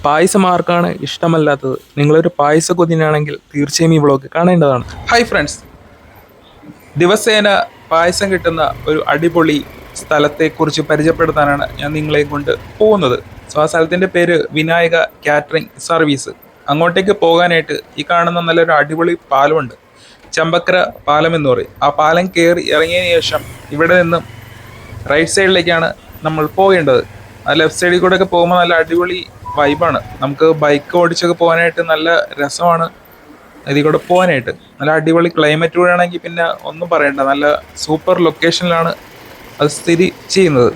പായസം ആർക്കാണ് ഇഷ്ടമല്ലാത്തത്? നിങ്ങളൊരു പായസ കൊതിനാണെങ്കിൽ തീർച്ചയായും ഈ വ്ളോഗ് കാണേണ്ടതാണ്. ഹായ് ഫ്രണ്ട്സ്, ദിവസേന പായസം കിട്ടുന്ന ഒരു അടിപൊളി സ്ഥലത്തെക്കുറിച്ച് പരിചയപ്പെടുത്താനാണ് ഞാൻ നിങ്ങളെ കൊണ്ട് പോകുന്നത്. സോ ആ സ്ഥലത്തിൻ്റെ പേര് വിനായക കാറ്ററിംഗ് സർവീസ്. അങ്ങോട്ടേക്ക് പോകാനായിട്ട് ഈ കാണുന്ന നല്ലൊരു അടിപൊളി പാലമുണ്ട്, ചമ്പക്കര പാലം എന്ന് പറയും. ആ പാലം കയറി ഇറങ്ങിയതിന് ശേഷം ഇവിടെ നിന്നും റൈറ്റ് സൈഡിലേക്കാണ് നമ്മൾ പോകേണ്ടത്. ആ ലെഫ്റ്റ് സൈഡിൽ കൂടെ ഒക്കെ പോകുമ്പോൾ നല്ല അടിപൊളി വൈബാണ്. നമുക്ക് ബൈക്ക് ഓടിച്ചൊക്കെ പോകാനായിട്ട് നല്ല രസമാണ്. ഇതിൽ കൂടെ പോകാനായിട്ട് നല്ല അടിപൊളി ക്ലൈമറ്റ് കൂടെ ആണെങ്കിൽ പിന്നെ ഒന്നും പറയണ്ട, നല്ല സൂപ്പർ ലൊക്കേഷനിലാണ് അത് സ്ഥിതി ചെയ്യുന്നത്.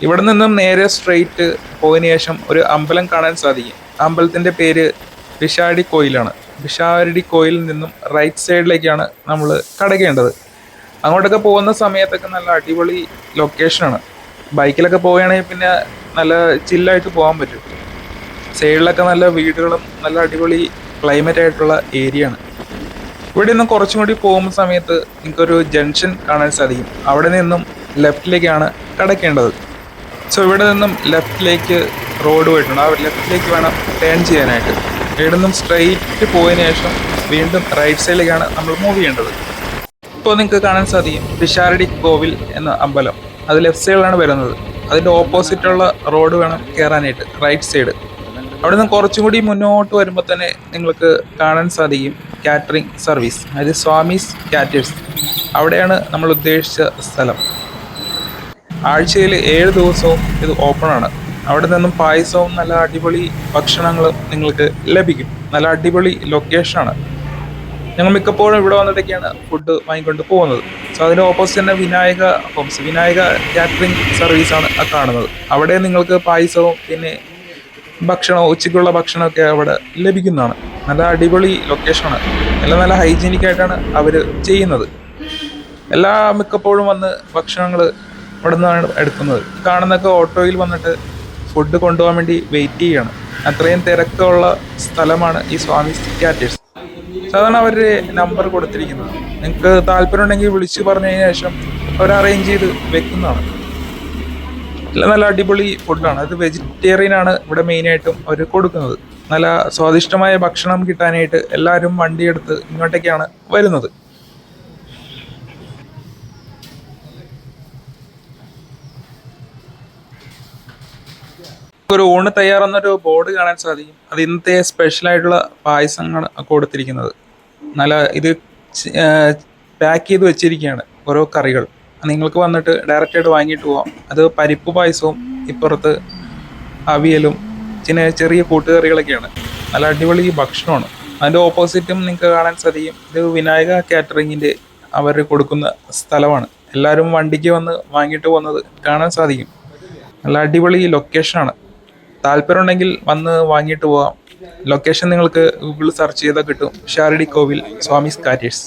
ഇവിടെ നിന്നും നേരെ സ്ട്രെയിറ്റ് പോയതിനു ശേഷം ഒരു അമ്പലം കാണാൻ സാധിക്കും. അമ്പലത്തിൻ്റെ പേര് പിഷാരടി കോയിലാണ്. പിഷാരടി കോയിലിൽ നിന്നും റൈറ്റ് സൈഡിലേക്കാണ് നമ്മൾ കടക്കേണ്ടത്. അങ്ങോട്ടൊക്കെ പോകുന്ന സമയത്തൊക്കെ നല്ല അടിപൊളി ലൊക്കേഷനാണ്. ബൈക്കിലൊക്കെ പോവുകയാണെങ്കിൽ പിന്നെ നല്ല ചില്ലായിട്ട് പോകാൻ പറ്റും. സൈഡിലൊക്കെ നല്ല വീടുകളും നല്ല അടിപൊളി ക്ലൈമറ്റ് ആയിട്ടുള്ള ഏരിയ ആണ്. ഇവിടെ നിന്നും കുറച്ചും കൂടി പോകുന്ന സമയത്ത് നിങ്ങൾക്കൊരു ജംഗ്ഷൻ കാണാൻ സാധിക്കും. അവിടെ നിന്നും ലെഫ്റ്റിലേക്കാണ് കടക്കേണ്ടത്. സോ ഇവിടെ നിന്നും ലെഫ്റ്റിലേക്ക് റോഡ് പോയിട്ടുണ്ട്. ആ ലെഫ്റ്റിലേക്ക് വേണം ടേൺ ചെയ്യാനായിട്ട്. ഇവിടെ നിന്നും സ്ട്രെയിറ്റ് പോയതിനു ശേഷം വീണ്ടും റൈറ്റ് സൈഡിലേക്കാണ് നമ്മൾ മൂവ് ചെയ്യേണ്ടത്. ഇപ്പോൾ നിങ്ങൾക്ക് കാണാൻ സാധിക്കും പിഷാരടി കോവിൽ എന്ന അമ്പലം. അത് ലെഫ്റ്റ് സൈഡിലാണ് വരുന്നത്. അതിൻ്റെ ഓപ്പോസിറ്റുള്ള റോഡ് വേണം കയറാനായിട്ട്, റൈറ്റ് സൈഡ്. അവിടെ നിന്ന് കുറച്ചും കൂടി മുന്നോട്ട് വരുമ്പോൾ തന്നെ നിങ്ങൾക്ക് കാണാൻ സാധിക്കും കാറ്ററിംഗ് സർവീസ്, അതായത് സ്വാമീസ് കാറ്റേഴ്സ്. അവിടെയാണ് നമ്മൾ ഉദ്ദേശിച്ച സ്ഥലം. ആഴ്ചയിൽ 7 ദിവസവും ഇത് ഓപ്പൺ ആണ്. അവിടെ നിന്നും പായസവും നല്ല അടിപൊളി ഭക്ഷണങ്ങളും നിങ്ങൾക്ക് ലഭിക്കും. നല്ല അടിപൊളി ലൊക്കേഷനാണ്. ഞങ്ങൾ മിക്കപ്പോഴും ഇവിടെ വന്നിട്ടൊക്കെയാണ് ഫുഡ് വാങ്ങിക്കൊണ്ട് പോകുന്നത്. സോ അതിൻ്റെ ഓപ്പോസിറ്റ് തന്നെ വിനായക ഹോംസ്, വിനായക കാറ്ററിംഗ് സർവീസാണ് ആ കാണുന്നത്. അവിടെ നിങ്ങൾക്ക് പായസവും പിന്നെ ഭക്ഷണവും ഉച്ചയ്ക്കുള്ള ഭക്ഷണമൊക്കെ അവിടെ ലഭിക്കുന്നതാണ്. നല്ല അടിപൊളി ലൊക്കേഷനാണ്. എല്ലാം നല്ല ഹൈജീനിക് ആയിട്ടാണ് അവർ ചെയ്യുന്നത്. മിക്കപ്പോഴും വന്ന് ഭക്ഷണങ്ങൾ ഇവിടെ നിന്നാണ് എടുക്കുന്നത്. കാണുന്നൊക്കെ ഓട്ടോയിൽ വന്നിട്ട് ഫുഡ് കൊണ്ടുപോകാൻ വേണ്ടി വെയിറ്റ് ചെയ്യുകയാണ്. അത്രയും തിരക്കുള്ള സ്ഥലമാണ് ഈ സ്വാമീസ് കാറ്റേഴ്സ്. സാധാരണ അവർ നമ്പർ കൊടുത്തിരിക്കുന്നത്. നിങ്ങൾക്ക് താല്പര്യം ഉണ്ടെങ്കിൽ വിളിച്ച് പറഞ്ഞതിന് ശേഷം അവർ അറേഞ്ച് ചെയ്ത് വെക്കുന്നതാണ്. എല്ലാം നല്ല അടിപൊളി ഫുഡാണ്. അത് വെജിറ്റേറിയൻ ആണ് ഇവിടെ മെയിനായിട്ടും അവർ കൊടുക്കുന്നത്. നല്ല സ്വാദിഷ്ടമായ ഭക്ഷണം കിട്ടാനായിട്ട് എല്ലാവരും വണ്ടിയെടുത്ത് ഇങ്ങോട്ടേക്കാണ് വരുന്നത്. ഒരു ഊണ് തയ്യാറെന്നൊരു ബോർഡ് കാണാൻ സാധിക്കും. അത് ഇന്നത്തെ സ്പെഷ്യലായിട്ടുള്ള പായസങ്ങളാണ് കൊടുത്തിരിക്കുന്നത്. നല്ല ഇത് പാക്ക് ചെയ്ത് വെച്ചിരിക്കുകയാണ് ഓരോ കറികൾ. നിങ്ങൾക്ക് വന്നിട്ട് ഡയറക്റ്റായിട്ട് വാങ്ങിയിട്ട് പോവാം. അത് പരിപ്പ് പായസവും ഇപ്പുറത്ത് അവിയലും ചെറിയ കൂട്ടുകറികളൊക്കെയാണ്. നല്ല അടിപൊളി ഭക്ഷണമാണ്. അതിൻ്റെ ഓപ്പോസിറ്റും നിങ്ങൾക്ക് കാണാൻ സാധിക്കും ഇത് വിനായക കാറ്ററിങ്ങിൻ്റെ അവർ കൊടുക്കുന്ന സ്ഥലമാണ്. എല്ലാവരും വണ്ടിക്ക് വന്ന് വാങ്ങിയിട്ട് പോകുന്നത് കാണാൻ സാധിക്കും. നല്ല അടിപൊളി ലൊക്കേഷനാണ്. താല്പര്യം ഉണ്ടെങ്കിൽ വന്ന് വാങ്ങിയിട്ട് പോകാം. ലൊക്കേഷൻ നിങ്ങൾക്ക് ഗൂഗിളിൽ സെർച്ച് ചെയ്താൽ കിട്ടും. പിഷാരടി കോവിൽ സ്വാമീസ് കാറ്റേഴ്സ്.